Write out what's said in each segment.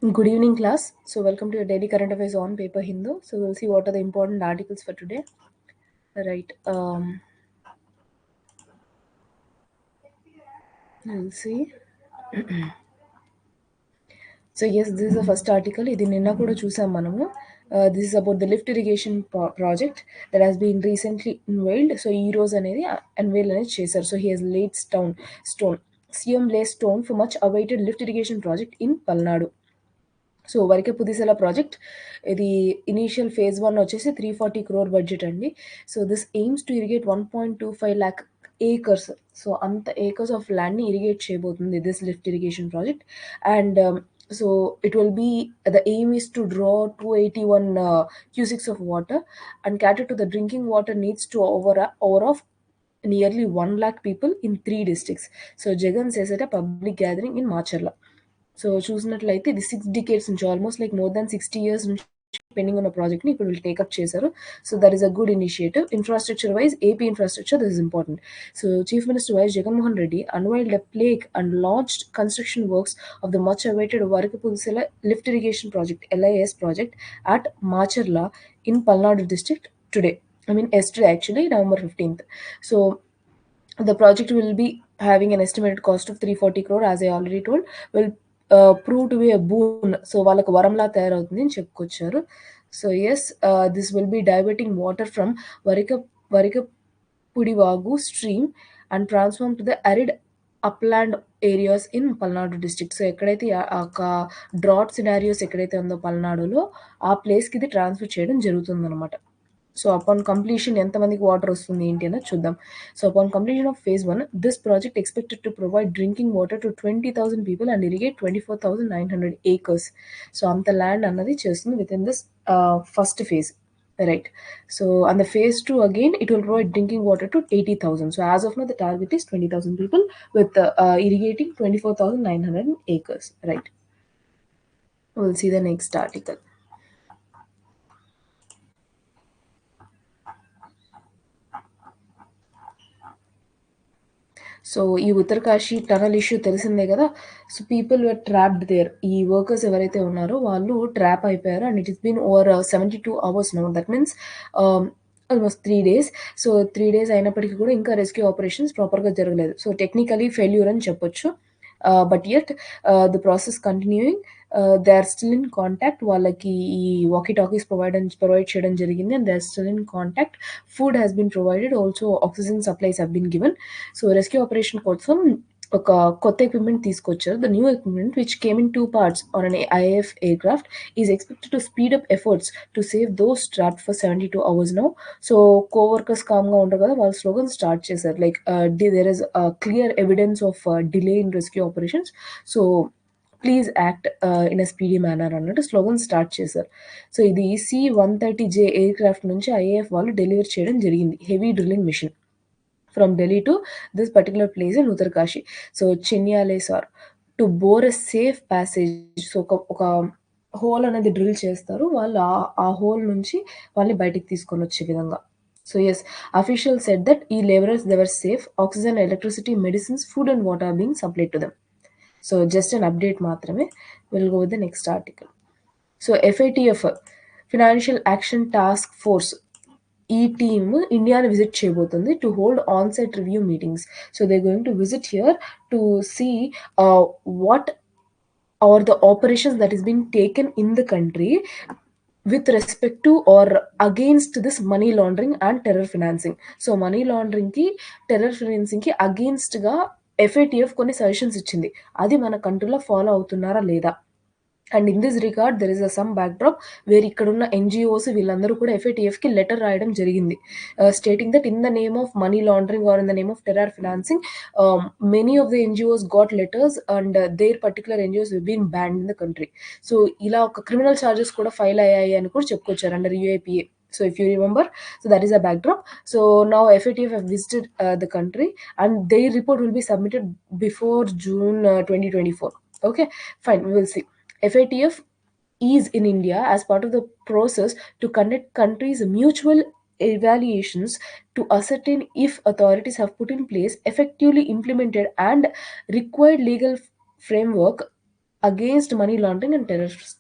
Good evening, class. So, welcome to your daily current affairs on paper Hindu. So, we'll see what are the important articles for today. Right. We'll see. So, yes, this is the first article. ఇది నిన్న కూడా చూసాం మనము. This is about the lift irrigation project that has been recently unveiled. So, ఈ రోజు అనేది unveil అనేది చేశారు. So, he has laid stone. CM lays stone for much awaited lift irrigation project in Palnadu. So Varikapudisela project ఇది initial phase 1 వచ్చేసి 340 crore budget అండి. So this aims to irrigate 1.25 lakh acres. So అంత acres of ల్యాండ్ని irrigate చేయబోతుంది this lift irrigation project. And so it will be the aim is to draw 281 cusics of water and cater to the drinking water needs to over of nearly 1 lakh people in 3 districts. So Jagan says at a public gathering in Macharla. So చూసినట్లయితే ఇది 6 decades నుంచి almost like more than 60 years నుంచి pending ఉన్న ప్రాజెక్ట్ని ఇప్పుడు వీళ్ళు take up చేశారు. So that is a good initiative. Infrastructure wise AP infrastructure this is important. So chief minister YS Jaganmohan Reddy unveiled a plaque and launched construction works of the much awaited Varakapulisela lift irrigation project LIS project at Macharla in Palnadu district today. I mean yesterday actually, November 15th. So the project will be having an estimated cost of 340 crore, as I already told, will prove to be a boon. So వాళ్ళకు వరంలా తయారవుతుంది అని చెప్పుకొచ్చారు. So yes, this will be diverting water from Varikapudivagu stream and transform to the arid upland areas in Palnadu district. So ఎక్కడైతే ఒక drought scenarios ఎక్కడైతే ఉందో పల్నాడులో ఆ ప్లేస్కి ఇది ట్రాన్స్ఫర్ చేయడం జరుగుతుంది అనమాట. సో అపాన్ కంప్లీషన్ ఎంతమందికి వాటర్ వస్తుంది ఏంటి అనేది చూద్దాం. So upon completion of phase 1, this project expected to provide drinking water to 20,000 people and irrigate 24,900 acres. So అంత ల్యాండ్ అన్నది చేస్తుంది with in this first phase, right? So on the phase 2 again it will provide drinking water to 80,000. So as of now the target is 20,000 people with irrigating 24,900 acres, right? We'll see the next article. So ఈ Uttarkashi tunnel issue తెలిసిందే కదా. So people were trapped there. ఈ workers ఎవరైతే ఉన్నారో వాళ్ళు trap అయిపోయారు and it is been over 72 hours now. That means almost 3 days. So 3 days అయినప్పటికీ కూడా ఇంకా రెస్క్యూ ఆపరేషన్స్ ప్రాపర్గా జరగలేదు. సో టెక్నికలీ ఫెయిల్యూర్ అని చెప్పొచ్చు. But yet the process continuing. They are still in contact. వాళ్ళకి ఈ వాకీ టాకీస్ ప్రొవైడ్ చేయడం జరిగింది and they are still in contact. Food has been provided, also oxygen supplies have been given. So rescue operation కోసం ఒక కొత్త equipment తీసుకొచ్చారు. The new equipment which came in 2 parts on an IAF aircraft is expected to speed up efforts to save those trapped for 72 hours now. So coworkers కామ్గా ఉంటారు కదా, వాళ్ళు slogan start చేశారు like there is clear evidence of delay in rescue operations. So please act in a speedy manner అన్నట్టు slogan start చేశారు. So ఇది C-130J aircraft నుంచి IAF వాళ్ళు డెలివర్ చేయడం జరిగింది heavy drilling machine from Delhi to this particular place in Uttarkashi. So Chinyale sir to bore a safe passage. So ఒక whole అనేది drill చేస్తారు వాళ్ళు, ఆ హోల్ నుంచి వాళ్ళని బయటికి తీసుకొని వచ్చే విధంగా. So yes, official said that ఈ labourers they were safe. Oxygen, electricity, medicines, food and water being supplied to them. So just an update మాత్రమే. Will go with the next article. So FATF financial action task force ఈ team ఇండియాని visit చేయబోతుంది to hold on site review meetings. So they going to visit here to see what are the operations that is been taken in the country with respect to or against this money laundering and terror financing. So money laundering కి terror financing కి against గా FATF కొన్ని suggestions ఇచ్చింది. అది మన కంట్రీలో follow అవుతున్నారా లేదా. And in this regard there is some backdrop where ఇక్కడున్న NGOs వీళ్ళందరూ కూడా FATFకి లెటర్ రాయడం జరిగింది stating that in the name of money laundering or in the name of terror financing many of the NGOs got letters and their particular NGOs been banned in the country. So ఇలా ఒక criminal charges కూడా file అయ్యాయి అని కూడా చెప్పుకొచ్చారు under UAPA. So if you remember, so that is a backdrop. So now FATF have visited the country and their report will be submitted before June 2024. Okay, fine, we will see. FATF is in India as part of the process to conduct countries' mutual evaluations to ascertain if authorities have put in place effectively implemented and required legal framework against money laundering and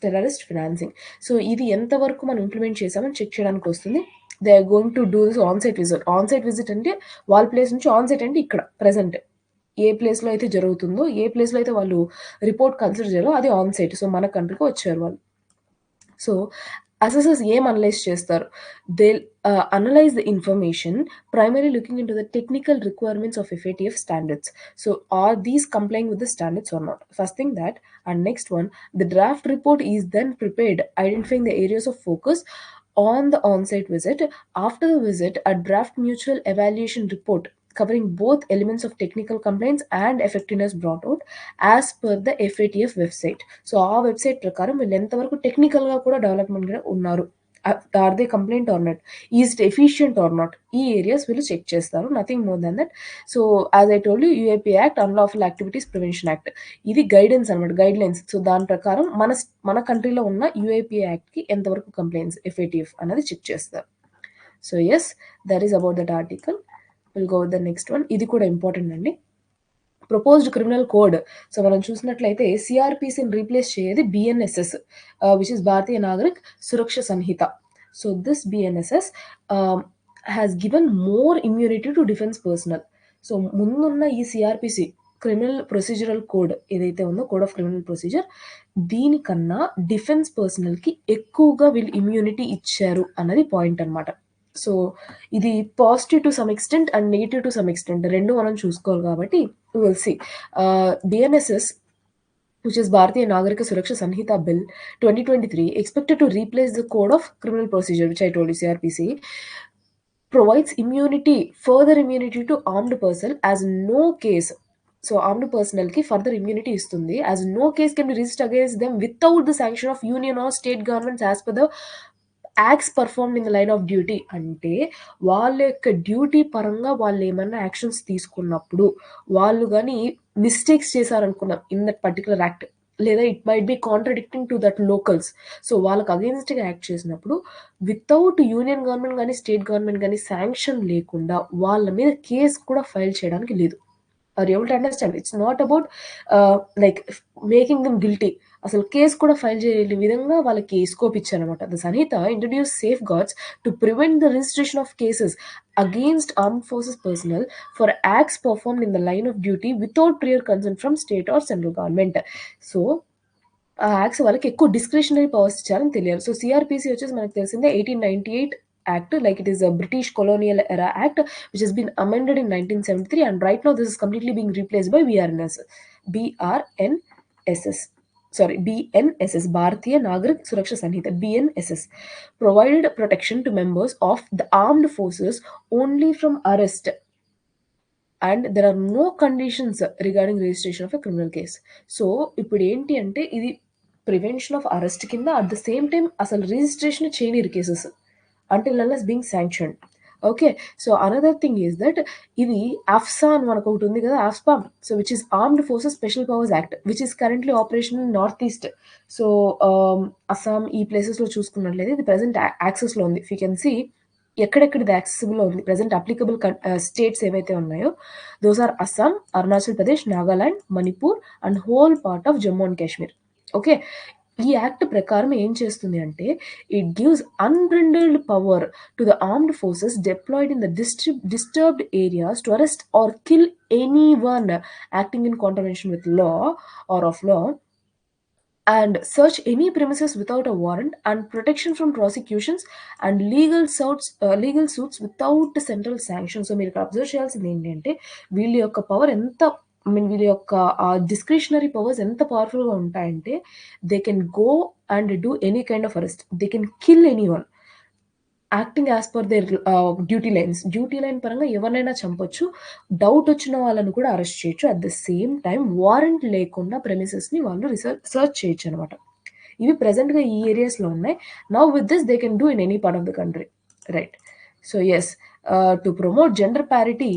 terrorist financing. So ఇది ఎంతవరకు మనం implement చేసామని check చేయడానికి వస్తుంది. They are going to do this on site visit. On site visit అంటే వాళ్ళ place నుంచి on site అంటే ఇక్కడ ప్రెసెంట్ ఏ ప్లేస్లో అయితే జరుగుతుందో, ఏ ప్లేస్లో అయితే వాళ్ళు రిపోర్ట్ కన్సిడర్ చేయాలో అది ఆన్ సైట్. సో మన కంట్రీకి వచ్చారు వాళ్ళు. సో అసెసర్స్ ఏం అనలైజ్ చేస్తారు? They analyse the information primarily looking into the technical requirements of FATF standards. So are these complying with the standards or not? First thing that. And next one, the draft report is then prepared identifying the areas of focus on the on-site visit. After the visit, a draft mutual evaluation report covering both elements of technical complaints and effectiveness brought out as per the FATF website. So ఆ website ప్రకారం వీళ్ళు ఎంతవరకు టెక్నికల్గా కూడా డెవలప్మెంట్గా ఉన్నారు, are they compliant or not, is it efficient or not, ఈ areas వీళ్ళు చెక్ చేస్తారు. Nothing more than that. So as I told you, UAP act, unlawful activities prevention act, ఇది గైడెన్స్ అనమాట, గైడ్ లైన్స్. సో దాని ప్రకారం మన కంట్రీలో ఉన్న యూఏపీ యాక్ట్కి ఎంతవరకు కంప్లైంట్స్ ఎఫ్ఏటిఎఫ్ అనేది చెక్ చేస్తారు. So yes, that is about that article. Will go with the next one. ఇది కూడా ఇంపార్టెంట్ అండి. Proposed criminal code. సో మనం చూసినట్లయితే సిఆర్పిసిని రీప్లేస్ చేయేది BNSS, which is Bharatiya Nagarik Suraksha Sanhita. So this BNSS has given more immunity to defence personnel. So ముందున్న ఈ CrPC criminal procedural code ఏదైతే ఉందో, కోడ్ ఆఫ్ క్రిమినల్ ప్రొసీజర్, దీనికన్నా డిఫెన్స్ పర్సనల్కి ఎక్కువగా వీళ్ళు ఇమ్యూనిటీ ఇచ్చారు అన్నది పాయింట్ అనమాట. సో ఇది positive to some extent and negative to some extent రెండు మనం చూసుకోవాలి కాబట్టి will see. BNSS, which is Bharatiya Nagarika Suraksha Sanhita Bill 2023, expected to replace the Code of Criminal Procedure, which I told you, CRPC, provides immunity, further immunity to armed personnel as no case. So armed personnel ki further immunity istundi, as no case can be registered against them without the sanction of union or state governments as per the acts performed in the line of duty. అంటే వాళ్ళ యొక్క duty పరంగా వాళ్ళు ఏమైనా actions తీసుకున్నప్పుడు, వాళ్ళు కానీ mistakes చేశారనుకున్నాం ఇన్ దట్ పర్టికులర్ యాక్ట్, లేదా it might be contradicting to that locals, so వాళ్ళకి అగేన్స్ట్గా యాక్ట్ చేసినప్పుడు వితౌట్ యూనియన్ గవర్నమెంట్ కానీ స్టేట్ గవర్నమెంట్ కానీ శాంక్షన్ లేకుండా వాళ్ళ మీద కేసు కూడా ఫైల్ చేయడానికి లేదు. Are able to understand? It's not about like making them guilty. అసలు కేసు కూడా ఫైల్ చేయలేని విధంగా వాళ్ళకి స్కోప్ ఇచ్చారనమాట. The Sanhita introduce safeguards to prevent the registration of cases against armed forces personnel for acts performed in the line of duty without prior consent from state or central government. So ఆ acts వాళ్ళకి ఎక్కువ discretionary powers ఇచ్చారని తెలియాలి. So CrPC వచ్చేసి మనకు తెలిసిందే 1898 Act, like it is a British colonial era act which has been amended in 1973, and right now this is completely being replaced by BNSS. Sorry, BNSS, Bharatiya Nagarik Suraksha Sanhita. BNSS provided protection to members of the armed forces only from arrest, and there are no conditions regarding registration of a criminal case. So ఇప్పుడు ఏంటి అంటే ఇది prevention of arrest కింద, at the same time అసలు registration చేయని cases until unless being sanctioned. Okay, so another thing is that ఇది AFSA అని మనకు ఒకటి ఉంది కదా, AFSPA, so which is Armed Forces Special Powers Act, which is currently operational in North East. So Assam ఈ ప్లేసెస్లో చూసుకున్నట్లయితే ఇది ప్రజెంట్ యాక్సెస్లో ఉంది. ఇఫ్ యూ కెన్ సీ ఎక్కడెక్కడ ఇది యాక్సెసిబుల్లో ఉంది, ప్రజెంట్ అప్లికబుల్ స్టేట్స్ ఏవైతే ఉన్నాయో those are Assam, Arunachal Pradesh, Nagaland, Manipur and whole part of Jammu and Kashmir. Okay, ఈ యాక్ట్ ప్రకారం ఏం చేస్తుంది అంటే it gives unbridled power to the armed forces deployed in the disturbed areas to arrest or kill anyone acting in contravention with law or of law, and search any premises without a warrant, and protection from prosecutions and legal suits without central sanction. So మీరు observe చేయాల్సింది ఏంటంటే వీళ్ళ యొక్క power ఎంత, వీళ్ళ యొక్క discretionary powers ఎంత పవర్ఫుల్గా ఉంటాయంటే they can go and do any kind of arrest, they can kill anyone acting as per their duty lines. Duty line పరంగా ఎవరినైనా చంపొచ్చు, డౌట్ వచ్చిన వాళ్ళని కూడా అరెస్ట్ చేయొచ్చు, at the same time warrant లేకుండా ప్రెమిసెస్ని వాళ్ళు సర్చ్ చేయొచ్చు అనమాట. ఇవి ప్రజెంట్గా ఈ ఏరియాస్లో ఉన్నాయి. Now with this they can do in any part of the country, right? So yes, to promote gender parity,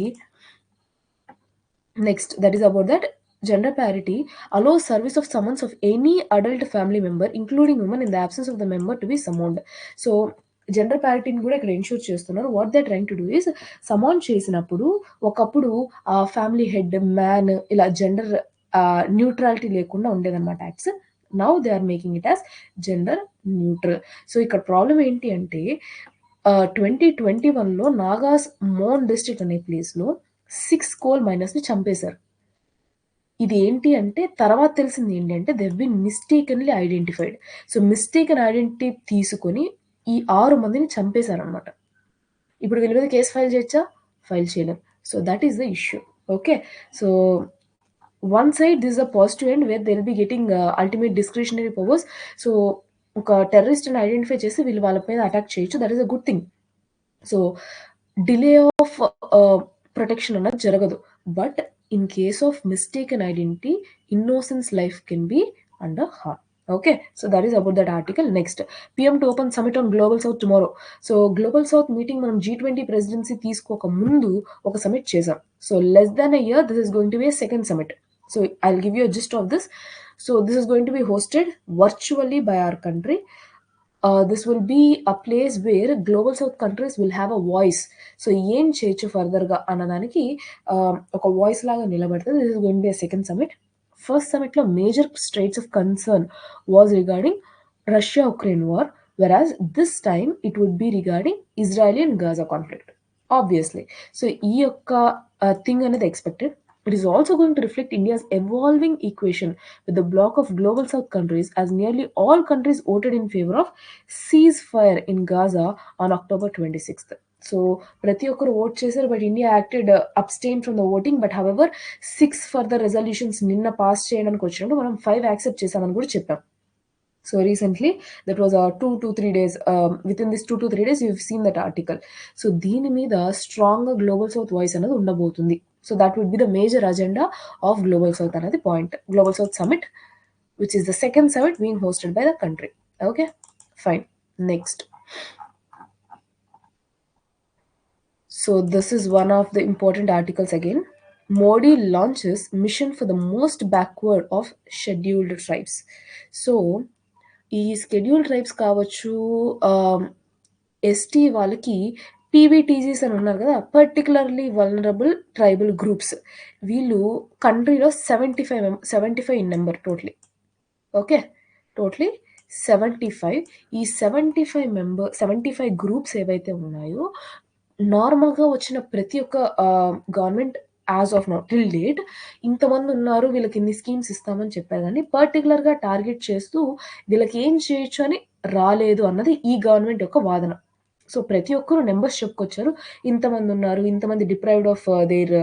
next, that is about that gender parity allows service of summons of any adult family member including women in the absence of the member to be summoned. So gender ప్యారిటీని కూడా ఇక్కడ ensure చేస్తున్నారు. What they trying to do is, summon చేసినప్పుడు ఒకప్పుడు ఆ family head man ఇలా gender neutrality లేకుండా ఉండేదన్నమాట tax. Now they are making it as gender neutral. So ఇక్కడ ప్రాబ్లం ఏంటి అంటే 2021లో నాగాస్ మోన్ డిస్ట్రిక్ట్ అనే ప్లేస్లో 6 కోల్ మైనర్స్ని చంపేశారు. ఇది ఏంటి అంటే తర్వాత తెలిసింది ఏంటి అంటే they been mistakenly identified. So mistaken identity తీసుకొని ఈ 6 మందిని చంపేశారనమాట. ఇప్పుడు వీళ్ళ మీద కేసు ఫైల్ చేయొచ్చా? ఫైల్ చేయలేం. So that is the issue. Okay, so one side this a positive end where they will be getting ultimate discretionary powers. So ఒక టెర్రరిస్ట్ని ఐడెంటిఫై చేసి వీళ్ళు వాళ్ళ మీద అటాక్ చేయొచ్చు, that is a good thing. So delay of protection అన్నది జరగదు. But in case of mistaken identity, innocence life can be under harm. Okay, so that is about that article. Next, PM to open summit on Global South tomorrow. So Global South meeting మనం G20 presidency తీసుకోక ముందు ఒక summit చేసాం. So less than a year, this is going to be a second summit. So I'll give you a gist of this. So this is going to be hosted virtually by our country. This will be a place where global south countries will have a voice. So ఏం చేయొచ్చు ఫర్దర్గా అన్నదానికి ఒక voice లాగా నిలబడుతుంది. This is going be a second summit. First సమిట్లో major straits of concern was regarding Russia Ukraine war, whereas this time it would be regarding Israeli and Gaza conflict, obviously. So ఈ యొక్క thing అనేది expected. It is also going to reflect India's evolving equation with the bloc of global south countries, as nearly all countries voted in favor of ceasefire in Gaza on October 26th. So ప్రతి ఒక్కరు vote చేశారు, but India acted abstain from the voting. But however 6 further resolutions నిన్న pass చేయడానికి వచ్చినప్పుడు మనం 5 accept చేశామని కూడా చెప్పాం. So recently, that was 2 to 3 days. Within this 2 to 3 days, you've seen that article. So దీని మీద స్ట్రాంగ్ గ్లోబల్ సౌత్ వాయిస్ అనేది ఉండబోతుంది. So that would be the major agenda of Global South another point. Global South Summit, which is the second summit being hosted by the country. Okay, fine. Next. So this is one of the important articles again. Modi launches mission for the most backward of scheduled tribes. So ఈ schedule tribes కావచ్చు, ST వాళ్ళకి PVTGs అని ఉన్నారు కదా, particularly vulnerable tribal groups. వీళ్ళు కంట్రీలో 75 in number totally. Okay, totally 75. ఈ 75 groups ఏవైతే ఉన్నాయో, నార్మల్గా వచ్చిన ప్రతి ఒక్క government as of now till date ఇంతమంది ఉన్నారు, వీళ్ళకి ఇన్ని స్కీమ్స్ ఇస్తామని చెప్పారు, కానీ పర్టికులర్గా టార్గెట్ చేస్తూ వీళ్ళకి ఏం చేయొచ్చు అని రాలేదు అన్నది ఈ గవర్నమెంట్ యొక్క వాదన. సో ప్రతి ఒక్కరు నెంబర్స్ చెప్పుకొచ్చారు, ఇంతమంది ఉన్నారు, ఇంతమంది deprived of their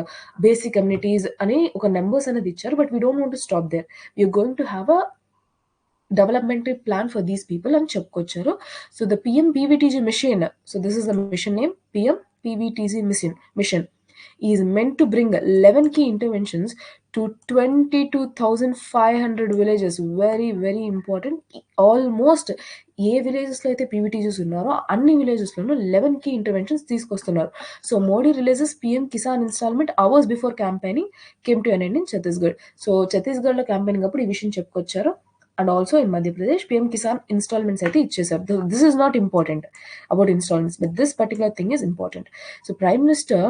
basic communities అని ఒక నెంబర్స్ అనేది ఇచ్చారు. But we don't want to stop there, we're going to have a developmental plan for these people అని చెప్పుకొచ్చారు. So the PM PVTG mission, so this is the mission name, PM PVTG mission is meant to bring 11 key interventions to 22,500 villages. Very very important. Almost ఏ విలేజెస్లో అయితే PVTGs ఉన్నారో అన్ని విలేజెస్లోనూ 11 key interventions తీసుకొస్తున్నారు. So Modi releases PM Kisan instalment hours before campaigning came to an end in Chhattisgarh. So ఛత్తీస్గఢ్లో campaigning అప్పుడు ఈ విషయం చెప్పుకొచ్చారు. And also in Madhya Pradesh, PM Kisan installments అయితే ఇచ్చేసారు. This is not important about installments, but this particular thing is important. So Prime Minister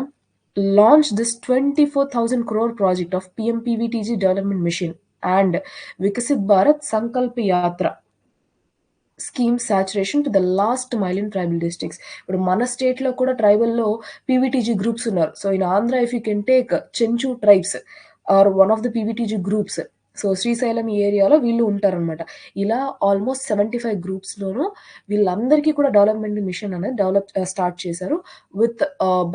launched this 24,000 crore project of PM PVTG development mission and Vikasit Bharat Sankalp Yatra scheme saturation to the last mile in tribal districts. ఇప్పుడు మన స్టేట్లో కూడా ట్రైబల్లో PVTG groups ఉన్నారు. So in Andhra if you can take Chenchu tribes are one of the PVTG groups. So Srisailam ఈ ఏరియాలో వీళ్ళు ఉంటారనమాట. ఇలా ఆల్మోస్ట్ 75 గ్రూప్స్లోనూ వీళ్ళందరికీ కూడా డెవలప్మెంట్ మిషన్ అనేది స్టార్ట్ చేశారు with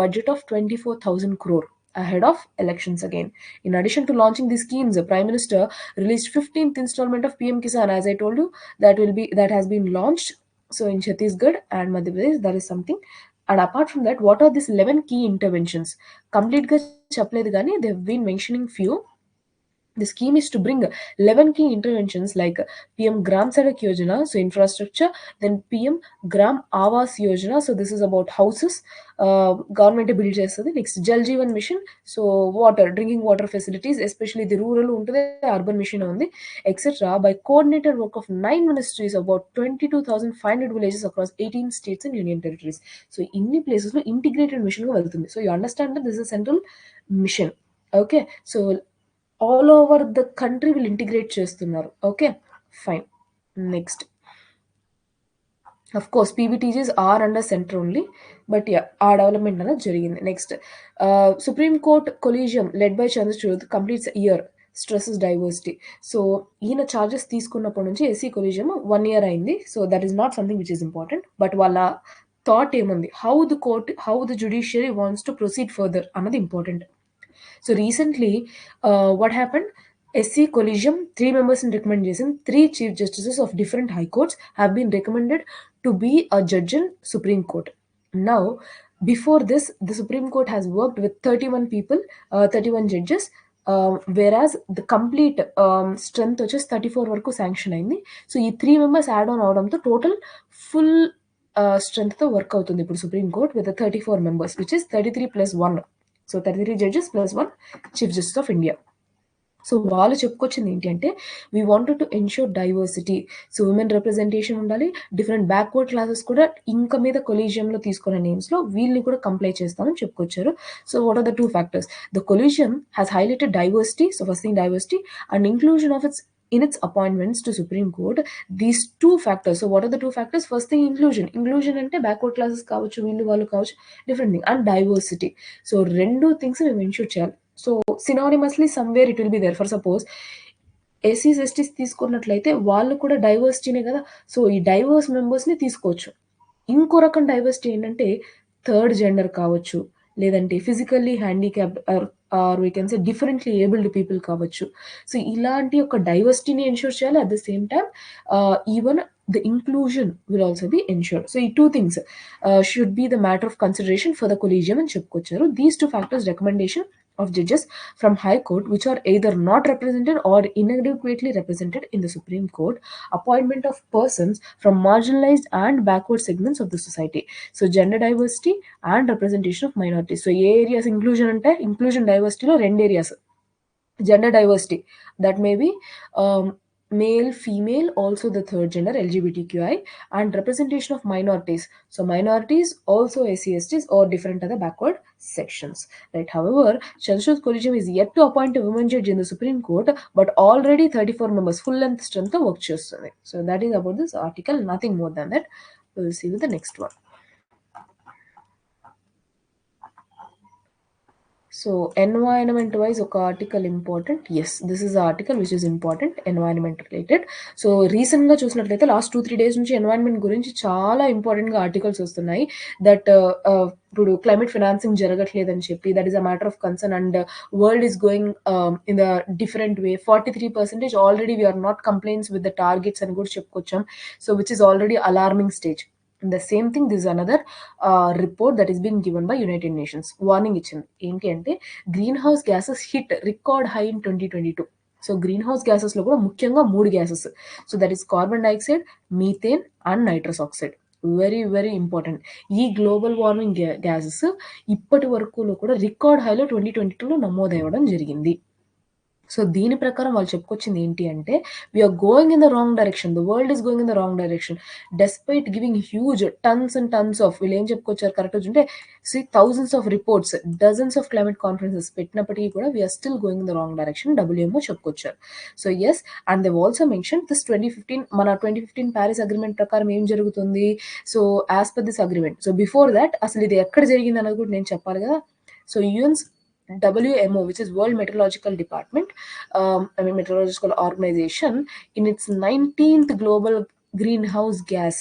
budget of 24,000 crore ahead of elections again. In addition to launching these schemes, the Prime Minister released 15th installment of PM Kisan, as I told you, that has been launched. So in Chhattisgarh and Madhya Pradesh, there is something. And apart from that, what are these 11 key interventions? Complete ga chapledu gani, they have been mentioning few. The scheme is to bring 11 key interventions like PM Gram Sadak Yojana, so infrastructure, then PM Gram Awas Yojana, so this is about houses, government build chestadi. Next, Jal Jeevan Mission, so water, drinking water facilities, especially the rural untade, urban mission undi, etc. by coordinated work of 9 ministries, about 22,500 villages across 18 states and union territories. So inni places lo integrated mission ga velutundi. So you understand that this is a central mission. Okay, so all over the country వీళ్ళు integrate చేస్తున్నారు. Okay, fine. Next, of course pbtgs are under center only, but yeah, ఆ development అనేది జరిగింది. Next, supreme court collegium led by Chandrachud completes year, stresses diversity. So ఈయన charges తీసుకున్నప్పటి నుంచి SC collegium 1 year అయింది. So that is not something which is important, but వాళ్ళ thought ఏముంది, how the judiciary wants to proceed further అన్నది important. So recently, what happened? SC Collegium, 3 members in recommendation, 3 chief justices of different high courts have been recommended to be a judge in Supreme Court. Now, before this, the Supreme Court has worked with 31 people, 31 judges, whereas the complete strength వచ్చేసి 34 వరకు sanction అయింది. So ఈ 3 members add on అవడంతో total full స్ట్రెంగ్త్తో work అవుతుంది ఇప్పుడు supreme court with 34 members, which is 33 + 1. So 33 judges + 1 chief justice of India. So వాళ్ళు చెప్పుకొచ్చింది ఏంటి అంటే, we wanted to ensure diversity. So women representation ఉండాలి, డిఫరెంట్ బ్యాక్వర్డ్ క్లాసెస్ కూడా ఇంకా మీద కొలీజియంలో తీసుకున్న నేమ్స్లో వీళ్ళని కూడా కంప్లై చేస్తామని చెప్పుకొచ్చారు. So what are the 2 factors? The collegium has highlighted diversity, so first thing diversity, and inclusion of in its appointments to Supreme Court, these 2 factors. So what are the 2 factors? First thing, inclusion ante backward classes కావచ్చు, వీళ్ళు వాళ్ళు కావచ్చు, different thing, and diversity. So రెండు things మేము ensure చేయాలి. So synonymously somewhere it will be there. For suppose ఎస్సీస్ STs తీసుకున్నట్లయితే వాళ్ళు కూడా డైవర్సిటీనే కదా, సో ఈ డైవర్స్ మెంబర్స్ని తీసుకోవచ్చు. ఇంకో రకం డైవర్సిటీ ఏంటంటే థర్డ్ జెండర్ కావచ్చు, లేదంటే physically handicapped or we can say differently abled people కావచ్చు. సో ఇలాంటి ఒక డైవర్సిటీని ఎన్ష్యూర్ చేయాలి. At the same time even the inclusion will also be ensured. So, 2 things should be the matter of consideration for the collegium and చెప్పుకొచ్చారు. These 2 factors, recommendation of judges from High Court which are either not represented or inadequately represented in the Supreme Court, appointment of persons from marginalized and backward segments of the society. So, gender diversity and representation of minorities. So, A areas inclusion అంటే, inclusion diversity లో 2 areas. Gender diversity, that may be male, female, also the third gender, LGBTQI, and representation of minorities. So minorities also SC/STs or different other backward sections, right? However, Chandrachud Collegium is yet to appoint a women judge in the Supreme Court, but already 34 members, full length strength work చేస్తుంది. So that is about this article, nothing more than that. We will see with the next one. So environment wise ఒక article important. Yes, this is article which is important, environment related. So రీసెంట్గా చూసినట్లయితే last 2-3 days నుంచి environment గురించి చాలా ఇంపార్టెంట్గా articles వస్తున్నాయి. That ఇప్పుడు climate financing జరగట్లేదని చెప్పి, that is a matter of concern, and world is going in the different way. 43% already we're not complaints with the targets అని కూడా చెప్పుకొచ్చాం. So which is already alarming stage. The same thing, this is another report that is being given by United Nations. Warning ఇచ్చింది ఏంటి అంటే, green house gases hit record high in 2022. So green house gases లో కూడా ముఖ్యంగా 3 gases. So that is carbon dioxide, methane and nitrous oxide. Very very important. ఈ global warming gases ఇప్పటి వరకు కూడా రికార్డ్ హైలో 2022లో నమోదవ్వడం జరిగింది. సో దీని ప్రకారం వాళ్ళు చెప్పుకొచ్చింది ఏంటి అంటే, we're going in the wrong direction, the world is going in the wrong direction despite giving huge tons and tons of, వీళ్ళు ఏం చెప్పుకొచ్చారు కరెక్ట్ అంటే, thousands of reports, dozens of climate conferences పెట్టినప్పటికీ కూడా we're still going in the wrong direction, WMO చెప్పుకొచ్చారు. So yes, and they also mention this 2015, మన 2015 Paris agreement ప్రకారం ఏం జరుగుతుంది. So as per this agreement, so before that అసలు ఇది ఎక్కడ జరిగింది అన్నది కూడా నేను చెప్పాలి కదా. So UN's WMO, which is World Meteorological Department, Meteorological Organization, in its 19th Global Greenhouse Gas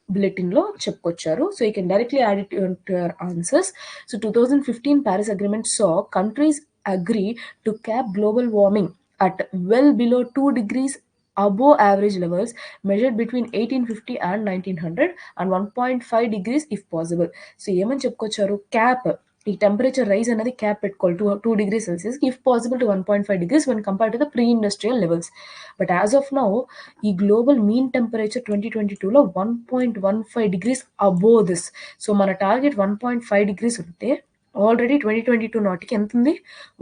Bulletin లో చెప్పుకొచ్చారు. So you can directly add it to your answers. So 2015 Paris Agreement saw countries agree to cap global warming at well below 2 degrees above average levels measured between 1850 and 1900 and 1.5 degrees if possible. So ఏమని చెప్పుకొచ్చారు, cap, ఈ temperature rise అనేది cap పెట్టుకోవాలి 2 degrees Celsius, if possible to 1.5 degrees when compared to the pre-industrial levels. But as of now, ఈ global mean temperature 2022లో 1.15 degrees above this. So మన target 1.5 degrees ఉంటే already 2022 నాటికి ఎంత ఉంది,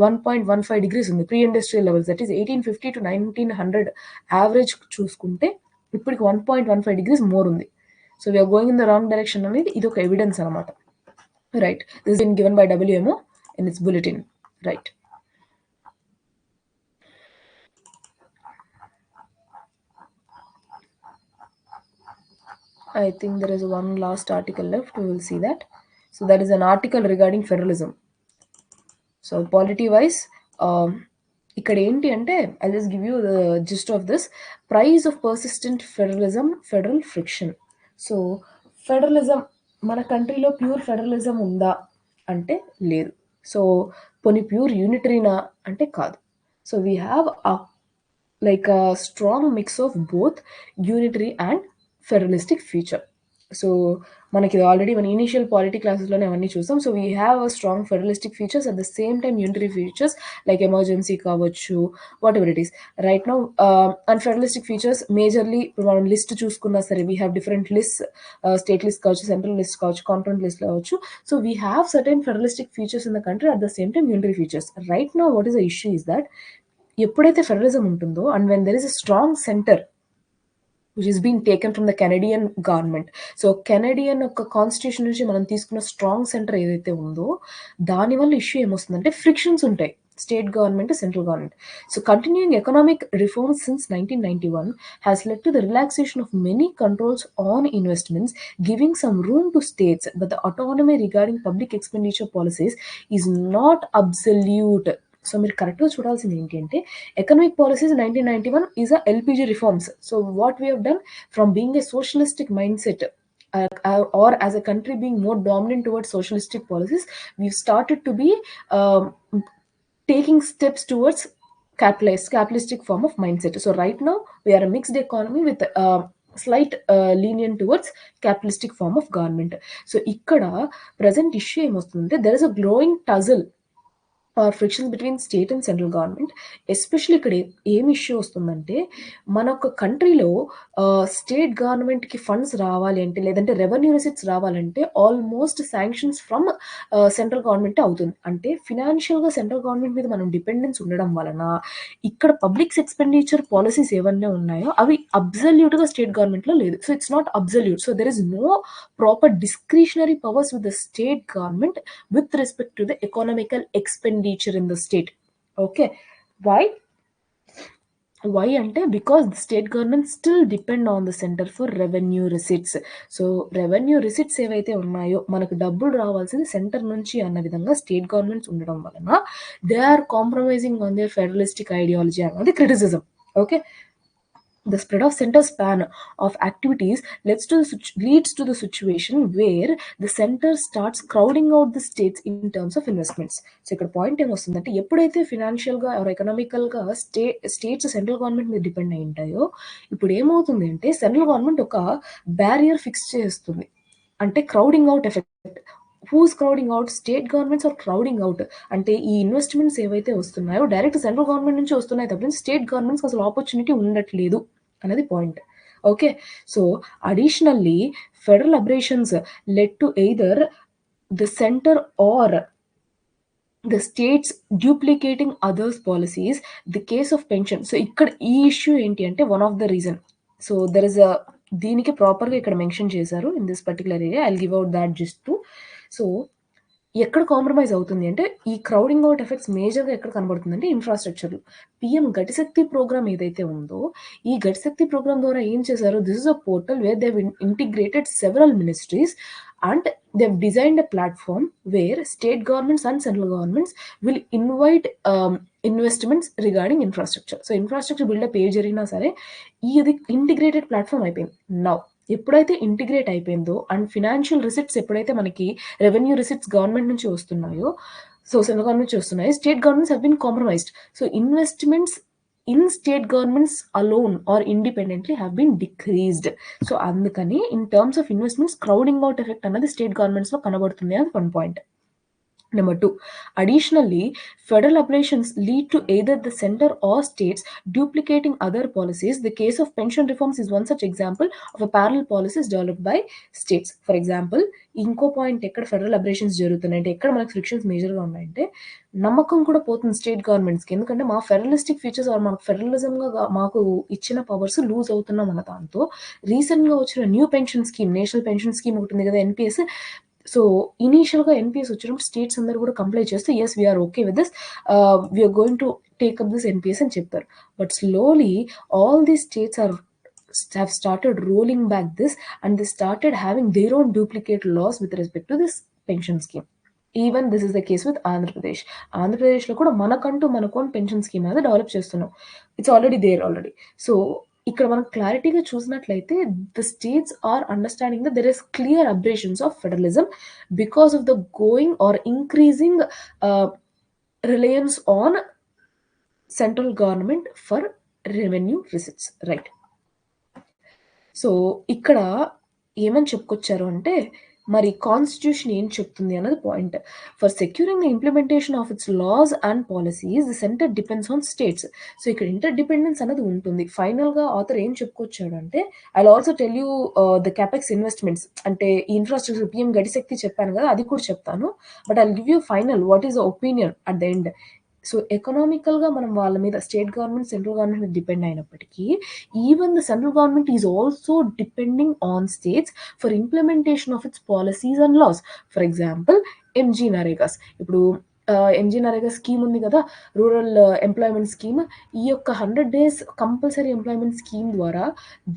1.15 degrees ఉంది pre industrial levels. That is 1850 to 1900 average చూసుకుంటే ఇప్పటికి 1.15 degrees మోర్ ఉంది. So we're going in the wrong direction అనేది ఇది ఒక ఎవిడెన్స్ అనమాట. Right, this has been given by WMO in its bulletin, right? I think there is one last article left. We will see that. So that is an article regarding federalism. So polity wise, ఇక్కడ ఏంటి అంటే I just give you the gist of this price of persistent federalism federal friction. So federalism మన కంట్రీలో pure federalism ఉందా అంటే లేదు. So కొన్ని pure యూనిటరీనా అంటే కాదు. So we have like a strong mix of both unitary and federalistic feature. So మనకి already మన ఇనిషియల్ పాలిటీ క్లాసెస్లోనే అవన్నీ చూసాం. So we have a strong federalistic features at the same time unitary features like emergency కావచ్చు, whatever it is right now. And federalistic features majorly మనం list చూసుకున్నా సరే we have different list, state list కావచ్చు, central list కావచ్చు, conference list కావచ్చు. So we have certain federalistic features in the country at the same time unitary features. Right now what is the issue is that ఎప్పుడైతే federalism ఉంటుందో and when there is a strong centre which is being taken from the Canadian government. So Canadian ఒక constitution నుంచి మనం తీసుకున్న strong centre ఏదైతే ఉందో దానివల్ల issue ఏమొస్తుందంటే ఫ్రిక్షన్స్ ఉంటాయి state government, central government. So continuing economic reforms since 1991 has led to the relaxation of many controls on investments, giving some room to states, but the autonomy regarding public expenditure policies is not absolute. So మీరు కరెక్ట్గా చూడాల్సింది ఏంటి అంటే economic policies 1991 is a LPG reforms. So what we have done from being a socialistic mind set or as a country being more dominant towards socialistic policies, we've started to be taking steps towards capitalistic form of mindset. So right now we are a mixed economy with slight lenient towards capitalistic form of government. So ikkada present issue emostundante there is a growing tussle or frictions between state and central government. Especially ఇక్కడ ఏం issue వస్తుందంటే మన ఒక కంట్రీలో state గవర్నమెంట్కి funds రావాలి అంటే లేదంటే రెవెన్యూ రిసిట్స్ రావాలంటే almost sanctions from central government అవుతుంది. అంటే ఫినాన్షియల్గా సెంట్రల్ గవర్నమెంట్ మీద మనం డిపెండెన్స్ ఉండడం వలన ఇక్కడ పబ్లిక్ ఎక్స్పెండిచర్ పాలసీస్ ఏవన్నీ ఉన్నాయో అవి అబ్జల్యూట్గా స్టేట్ గవర్నమెంట్లో లేదు. So it's not absolute. So there is no proper discretionary powers with the state government with respect to the economical expenditure in the state. Okay, why ante because the state government still depend on the center for revenue receipts. So revenue receipts ఏవైతే ఉన్నాయో మనకు డబ్బులు రావాల్సింది centre నుంచి అన్న విధంగా state governments ఉండడం వలన they are compromising on their federalistic ideology అన్నది criticism. Okay, the spread of center span of activities leads to the situation where the center starts crowding out the states in terms of investments. So ఇక్కడ point ఏమొస్తుందంటే ఎప్పుడైతే ఫినాన్షియల్గా ఆర్ ఎకనామికల్గా states central government మీద depend అయి ఉంటాయో ఇప్పుడు ఏమవుతుంది అంటే సెంట్రల్ గవర్నమెంట్ ఒక బ్యారియర్ ఫిక్స్ చేస్తుంది, అంటే crowding out effect. Whose crowding out? State governments are crowding out. అంటే ఈ ఇన్వెస్ట్మెంట్స్ ఏవైతే వస్తున్నాయో డైరెక్ట్ సెంట్రల్ గవర్నమెంట్ నుంచి వస్తున్నాయి తప్ప స్టేట్ గవర్నమెంట్స్ అసలు ఆపర్చునిటీ ఉండట్లేదు అనేది point. Okay, so additionally federal aberrations led to either the centre or the states duplicating others policies. The case of pension. So ఇక్కడ ఈ ఇష్యూ ఏంటి అంటే one of the reason. So there is దీనికి ప్రాపర్గా ఇక్కడ mention చేశారు in this particular area. I'll give out that just two. So ఎక్కడ compromise అవుతుంది అంటే ఈ క్రౌడింగ్ అవుట్ ఎఫెక్ట్స్ మేజర్గా ఎక్కడ కనబడుతుంది అంటే ఇన్ఫ్రాస్ట్రక్చర్. పిఎం గటిశక్తి ప్రోగ్రామ్ ఏదైతే ఉందో ఈ గటిశక్తి ప్రోగ్రామ్ ద్వారా ఏం చేశారు, this is a portal where they integrated several ministries and they've designed a platform where state governments and central governments will invite investments regarding infrastructure. So infrastructure build up ఏ జరిగినా సరే ఇది integrated platform అయిపోయింది. Now ఎప్పుడైతే integrate అయిపోయిందో and financial receipts ఎప్పుడైతే మనకి revenue receipts government నుంచి వస్తున్నాయో, సో సెంట్రల్ గవర్నమెంట్ నుంచి వస్తున్నాయి, state governments have been compromised. So investments in state governments alone or independently have been decreased. So అందుకని in terms of investments crowding out effect అన్నది state governments లో కనబడుతుంది అని one point. Number 2, additionally, federal operations lead to either the center or states duplicating other policies. The case of pension reforms is one such example of a parallel policies developed by states. For example, ఇంకో point ఎక్కడ federal aberrations జరుగుతున్నాయంటే ఎక్కడ మనకు frictions మేజర్గా ఉన్నాయంటే నమ్మకం కూడా పోతుంది state గవర్నమెంట్స్కి. ఎందుకంటే మా ఫెడరలిస్టిక్ ఫీచర్స్ ఆర్ మాకు ఫెడరలిజంగా మాకు ఇచ్చిన పవర్స్ లూజ్ అవుతున్నాం అన్న దాంతో రీసెంట్గా వచ్చిన new pension scheme, national pension scheme ఒకటి ఉంది కదా ఎన్పిఎస్. సో ఇనీషియల్గా ఎన్పిఎస్ వచ్చినప్పుడు స్టేట్స్ అందరూ కూడా కంప్లై చేస్తే yes we're okay with this, we're going to take up this NPS అని చెప్తారు. But slowly all the states are have started rolling back this, and they started having their own duplicate laws with respect to this pension scheme. Even this is the case with Andhra Pradesh. ఆంధ్రప్రదేశ్లో కూడా మనకంటూ మనకోన్ pension scheme అనేది develop చేస్తున్నాం. It's already there already. So ఇక్కడ మనం క్లారిటీగా చూసినట్లయితే the states are understanding that there is clear aberrations of federalism because of the going or increasing reliance on central government for revenue receipts, right? So ఇక్కడ ఏమని చెప్పుకొచ్చారు అంటే మరి constitution ఏం చెప్తుంది అన్నది point. For securing the implementation of it's laws and policies the centre depends on states. So ఇక్కడ interdependence అనేది ఉంటుంది. ఫైనల్ గా ఆథర్ ఏం చెప్పుకొచ్చాడు అంటే, I also tell you the capex investments, అంటే ఈ ఇన్ఫ్రాస్ట్రక్చర్ పిఎం గడిశక్తి చెప్పాను కదా, అది కూడా చెప్తాను. But I give you final what is the opinion at the end. So ఎకనామికల్గా మనం వాళ్ళ మీద స్టేట్ గవర్నమెంట్ సెంట్రల్ గవర్నమెంట్ మీద డిపెండ్ అయినప్పటికీ even the central government is also depending on states for implementation of its policies and laws. For example MG నరేగాస్, ఇప్పుడు MG NREGA scheme ఉంది కదా, రూరల్ ఎంప్లాయ్మెంట్ స్కీమ్. ఈ యొక్క 100 days కంపల్సరీ ఎంప్లాయ్మెంట్ స్కీమ్ ద్వారా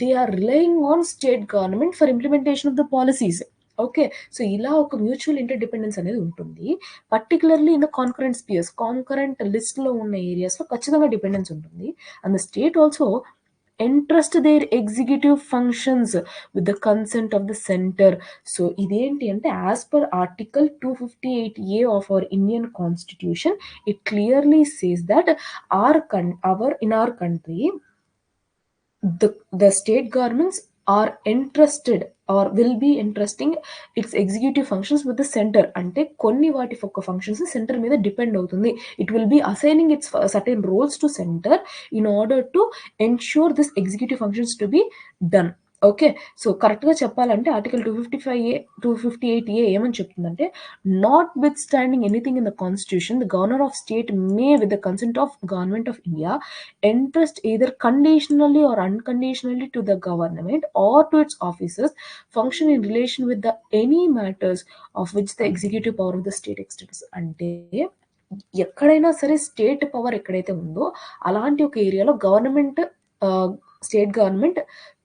they are relying on state government for implementation of the policies. Okay, so ఇలా ఒక mutual interdependence అనేది ఉంటుంది. Particularly in the concurrent spheres, concurrent లిస్ట్లో ఉన్న ఏరియాస్లో ఖచ్చితంగా డిపెండెన్స్ ఉంటుంది. And the state also entrust their executive functions with the consent of the center. So ఇదేంటి అంటే as per article 258A of our Indian constitution, it clearly says that in our country the state governments are entrusted or will be entrusting its executive functions with the center. అంటే కొన్ని వాటి యొక్క functions centre మీద depend అవుతుంది. It will be assigning its certain roles to centre in order to ensure this executive functions to be done. Okay, so కరెక్ట్గా చెప్పాలంటే article 258A ఏమని చెప్తుందంటే, notwithstanding anything in the constitution the governor of state may with the consent of government of India entrust either conditionally or unconditionally to the government or to its officers function in relation with the any matters of which the executive power of the state extends. అంటే ఎక్కడైనా సరే state power ఎక్కడైతే ఉందో అలాంటి ఒక ఏరియాలో government, state government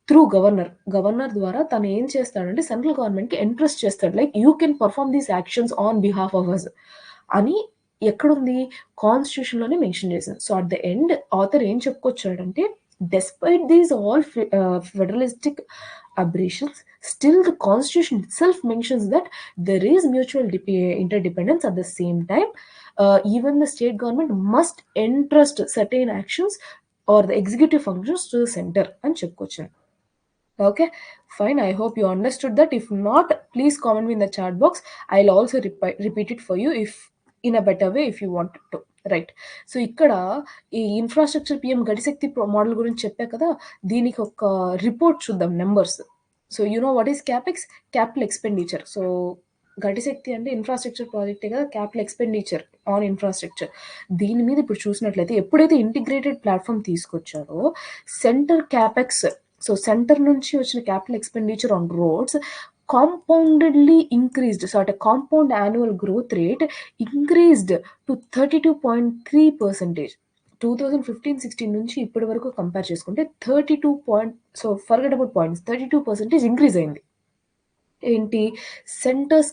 through governor ద్వారా తను ఏం చేస్తాడంటే సెంట్రల్ గవర్నమెంట్కి ఎంట్రస్ట్ చేస్తాడు, like you can perform these actions on behalf of us అని ఎక్కడుంది, కాన్స్టిట్యూషన్లోనే మెన్షన్ చేసింది. So at the end author ఏం చెప్పుకొచ్చాడంటే, despite these all federalistic aberrations, still the constitution itself mentions that there is mutual interdependence. At the same time, even the state government must entrust certain actions or the executive functions to the center and చెప్పుకొచ్చాడు. Okay, fine. I hope you understood that. If not, please comment me in the chat box. I'll also repeat it for you if in a better way if you want to, right? So ఇక్కడ ఈ infrastructure PM గడిశక్తి model గురించి చెప్పా కదా, దీనికి ఒక report చూద్దాం, numbers. So you know what is capex, capital expenditure. So Gati Shakti అంటే infrastructure ప్రాజెక్టే కదా, క్యాపిటల్ ఎక్స్పెండిచర్ ఆన్ ఇన్ఫ్రాస్ట్రక్చర్. దీని మీద ఇప్పుడు చూసినట్లయితే ఎప్పుడైతే ఇంటిగ్రేటెడ్ ప్లాట్ఫామ్ తీసుకొచ్చారో సెంటర్ క్యాపెక్స్, సో సెంటర్ నుంచి వచ్చిన capital expenditure on roads compoundedly increased. So at a compound annual growth rate increased to 32.3%. 2015-16 నుంచి ఇప్పటి వరకు కంపేర్ చేసుకుంటే 32 so forget about points, 32% increase అయింది. ఏంటి? Centres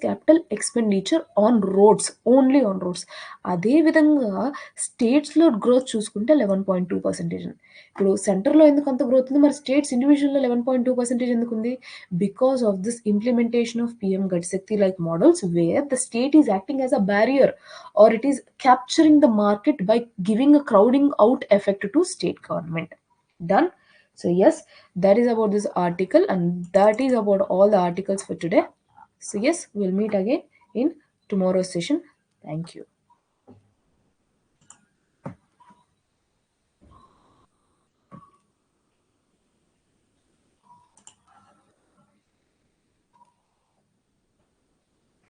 capital expenditure on roads, only on roads. అదేవిధంగా స్టేట్స్లో గ్రోత్ చూసుకుంటే 11.2%. ఇప్పుడు సెంటర్లో ఎందుకు అంత గ్రోత్ ఉంది, మరి స్టేట్స్ ఇండివిజువల్లో 11.2% ఎందుకు ఉంది? Because of this implementation of PM Gatishakti like models where the state is acting as a barrier or it is capturing the market by giving a crowding out effect to state government. Done? So yes, that is about this article, and that is about all the articles for today. So yes, we'll meet again in tomorrow's session. Thank you.